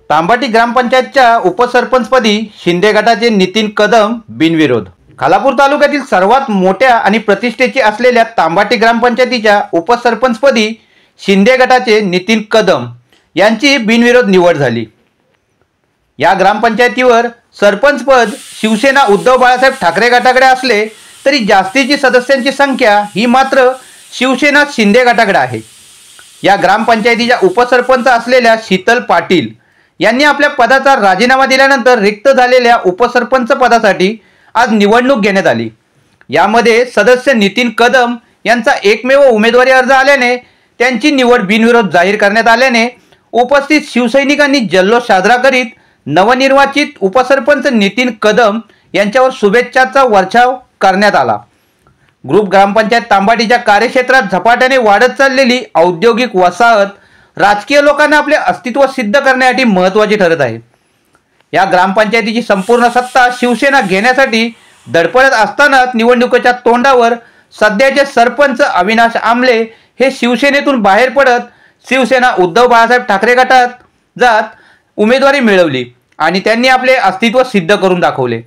तांबाटी ग्रामपंचायतच्या उपसरपंचपदी शिंदे गटाचे नितीन कदम बिनविरोध। खालापूर तालुक्यातील सर्वात मोठ्या आणि प्रतिष्ठेची असलेल्या तांबाटी ग्रामपंचायतीच्या उपसरपंचपदी शिंदे गटाचे नितीन कदम यांची बिनविरोध निवड झाली। या ग्रामपंचायतीवर सरपंचपद शिवसेना उद्धव बाळासाहेब ठाकरे गटाकडे असले तरी जास्तीची सदस्यांची संख्या ही मात्र शिवसेना शिंदे गटाकडे आहे। या ग्रामपंचायतीच्या उपसरपंच असलेल्या शीतल पाटील यांनी आपल्या पदाचा राजीनामा दिल्यानंतर रिक्त झालेल्या उपसरपंच पदासाठी आज निवडणूक घेण्यात आली। यामध्ये सदस्य नितीन कदम यांचा एकमेव उमेदवारी अर्ज आल्याने त्यांची निवड बिनविरोध जाहीर करण्यात आल्याने उपस्थित शिवसैनिकांनी जल्लोष साजरा करीत नवनिर्वाचित उपसरपंच नितीन कदम यांच्यावर शुभेच्छाचा वर्षाव करण्यात आला। ग्रुप ग्रामपंचायत तांबाटीच्या कार्यक्षेत्रात झपाट्याने वाढत चाललेली औद्योगिक वसाहत राजकीय लोकांना आपले अस्तित्व सिद्ध करण्यासाठी महत्त्वाची ठरत आहे। या ग्रामपंचायतीची संपूर्ण सत्ता शिवसेना घेण्यासाठी धडपडत असतानाच निवडणुकीच्या तोंडावर सध्याचे सरपंच अविनाश आमले हे शिवसेनेतून बाहेर पडत शिवसेना उद्धव बाळासाहेब ठाकरे गटात जात उमेदवारी मिळवली आणि त्यांनी आपले अस्तित्व सिद्ध करून दाखवले।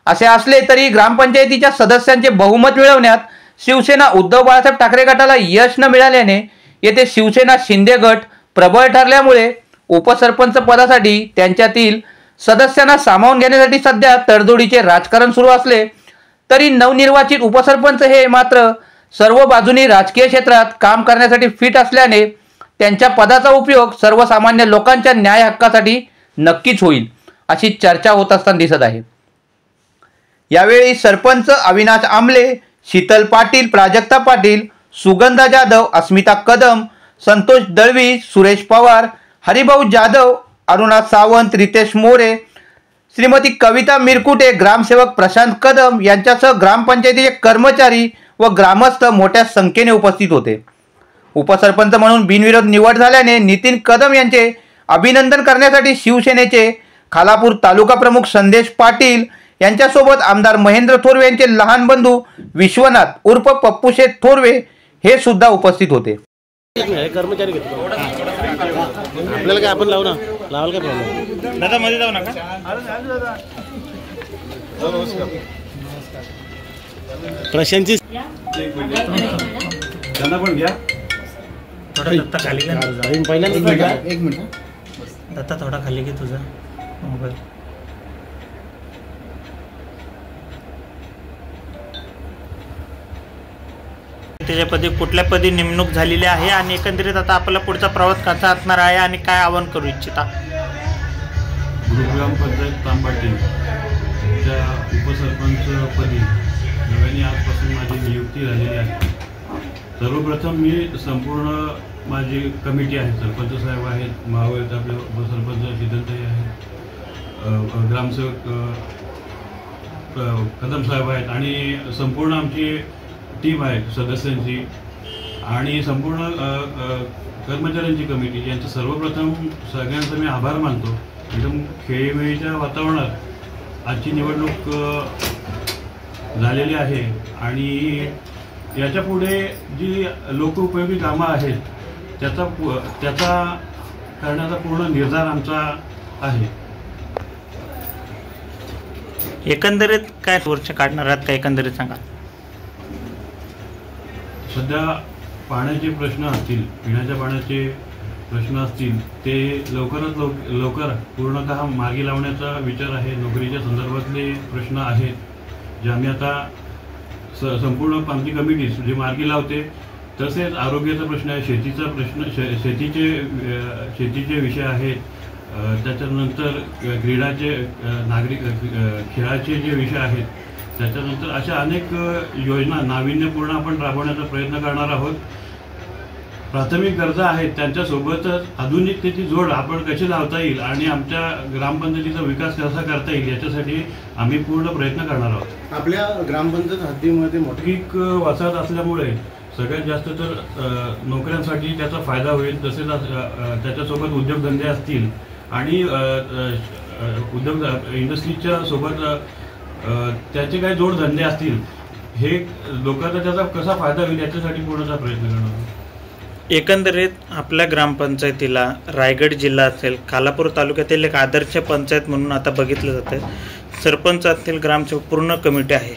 असे असले तरी ग्रामपंचायतीच्या सदस्यांचे बहुमत मिळवण्यात शिवसेना उद्धव बाळासाहेब ठाकरे गटाला यश न मिळाल्याने येथे शिवसेना शिंदे गट प्रबळ ठरल्यामुळे उपसरपंच पदासाठी त्यांच्यातील सदस्यांना सामावून घेण्यासाठी सध्या तडजोडीचे राजकारण सुरू असले तरी नवनिर्वाचित उपसरपंच हे मात्र सर्व बाजूनी राजकीय क्षेत्रात काम करण्यासाठी फिट असल्याने त्यांच्या पदाचा उपयोग सर्वसामान्य लोकांच्या न्याय हक्कासाठी नक्कीच होईल अशी चर्चा होत असताना दिसत आहे। यावेळी सरपंच अविनाश आमले, शीतल पाटील, प्राजक्ता पाटील, सुगंधा जाधव, अस्मिता कदम, संतोष दळवी, सुरेश पवार, हरिभाऊ जाधव, अरुणा सावंत, रितेश मोरे, श्रीमती कविता मिरकुटे, ग्रामसेवक प्रशांत कदम यांच्यासह ग्रामपंचायतीचे कर्मचारी व ग्रामस्थ मोठ्या संख्येने उपस्थित होते। उपसरपंच म्हणून बिनविरोध निवड झाल्याने नितीन कदम यांचे अभिनंदन करण्यासाठी शिवसेनेचे खालापूर तालुका प्रमुख संदेश पाटील यांच्यासोबत आमदार महेंद्र थोरवे यांचे लहान बंधू विश्वनाथ उर्फ पप्पूशेठ थोरवे हे सुद्धा उपस्थित होते। कर्मचारी घेतो आपल्याला काय आपण लावू ना लावाल काय प्रॉब्लेम दादा मध्ये जाऊ नका। प्रशांतची त्यांना पण घ्या थोडा दत्ता खाली घे पहिल्यांदा एक मिनिट दत्ता थोडा खाली घे तुझा मोबाईल। त्याच्यापदी कुठल्या पदी नेमणूक झालेली आहे आणि एकंदरीत आता आपला पुढचा प्रवास कसा असणार आहे आणि काय आवाहन करू इच्छिता? ग्रुप ग्रामपंचायत तांबाटीच्या उपसरपंचपदी नव्याने आजपासून माझी नियुक्ती झालेली आहे। सर्वप्रथम मी संपूर्ण माझी कमिटी आहे, सरपंच साहेब आहेत, महावैत आपले उपसरपंच शीतलताई आहेत, ग्रामसेवक कदम साहेब आहेत आणि संपूर्ण आमची टीम आहे सदस्यांची आणि संपूर्ण कर्मचाऱ्यांची कमिटी यांचं सर्वप्रथम सगळ्यांचा मी आभार मानतो। एकदम खेळीमेळीच्या वातावरणात आजची निवडणूक झालेली आहे आणि याच्या पुढे जी लोकोपयोगी कामं आहेत त्याचा करण्याचा पूर्ण निर्धार आमचा आहे। एकंदरीत काय वर्ष काढणार आहात का एकंदरीत सांगा? सध्या पाण्याचे प्रश्न असतील, पिण्याच्या पाण्याचे प्रश्न असतील ते लवकरात लवकर पूर्णतः मार्गी लावण्याचा विचार आहे। नोकरीच्या संदर्भातले प्रश्न आहेत जे आम्ही आता संपूर्ण आमची कमिटी जे मार्गी लावते। तसेच आरोग्याचा प्रश्न आहे, शेतीचा प्रश्न शेतीचे विषय आहेत, त्याच्यानंतर क्रीडाचे खेळाचे जे विषय आहेत, त्याच्यानंतर अशा अनेक योजना नाविन्यपूर्ण आपण राबवण्याचा प्रयत्न करणार आहोत। प्राथमिक गरजा आहेत त्यांच्यासोबतच आधुनिकतेची जोड आपण कशी लावता येईल आणि आमच्या ग्रामपंचायतीचा विकास कसा करता येईल याच्यासाठी आम्ही पूर्ण प्रयत्न करणार आहोत। आपल्या ग्रामपंचायत हद्दीमध्ये औद्योगिक वसाहत असल्यामुळे सगळ्यात जास्त तर नोकऱ्यांसाठी त्याचा फायदा होईल, तसेच त्याच्यासोबत उद्योगधंदे असतील आणि इंडस्ट्रीच्या सोबत त्याचे काही जोडधंदे असतील, हे लोकांना त्याचा कसा फायदा होईल याच्यासाठी पूर्णतः प्रयत्न करणार आहोत। एकंदरीत आपल्या ग्रामपंचायतीला रायगड जिल्हा असेल, खालापूर तालुक्यातील एक आदर्श पंचायत म्हणून आता बघितलं जातं. सरपंच असतील, ग्रामसेवक पूर्ण कमिटी आहे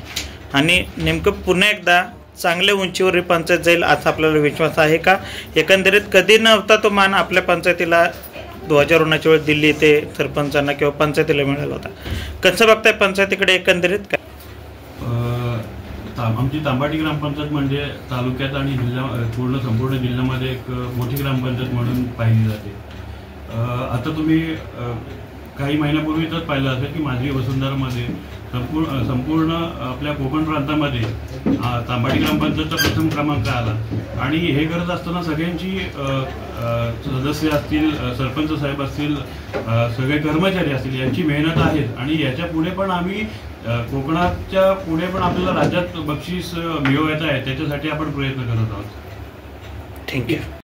आणि नेमकं पुन्हा एकदा चांगल्या उंचीवर ही पंचायत जाईल असा आपल्याला विश्वास आहे का? एकंदरीत कधी नव्हता तो मान आपल्या पंचायतीला ध्वजारोहणाच्या वेळेस दिल्ली येथे सरपंचांना किंवा पंचायतीला मिळाला होता. कसं बघताय पंचायतीकडे एकंदरीत काय? आमची तांबाटी ग्रामपंचायत म्हणजे तालुक्यात आणि संपूर्ण जिल्ह्यामध्ये एक मोठी ग्रामपंचायत म्हणून पाहिली जाते. आता तुम्ही काही महिन्यापूर्वीच पाहिलं असेल की माझी वसुंधरामध्ये संपूर्ण आपल्या कोकण प्रांतामध्ये तांबाटी ग्रामपंचायतचा प्रथम क्रमांक आला. आणि हे करत असताना सगळ्यांची सदस्य असतील, सरपंच साहेब असतील, सगळे कर्मचारी असतील, यांची मेहनत आहे. आणि याच्या पुढे पण आम्ही कोकणाच्या पुढे पण आपल्याला राज्यात बक्षीस मिळवायचं आहे, त्याच्यासाठी आपण प्रयत्न करत आहोत. थँक्यू.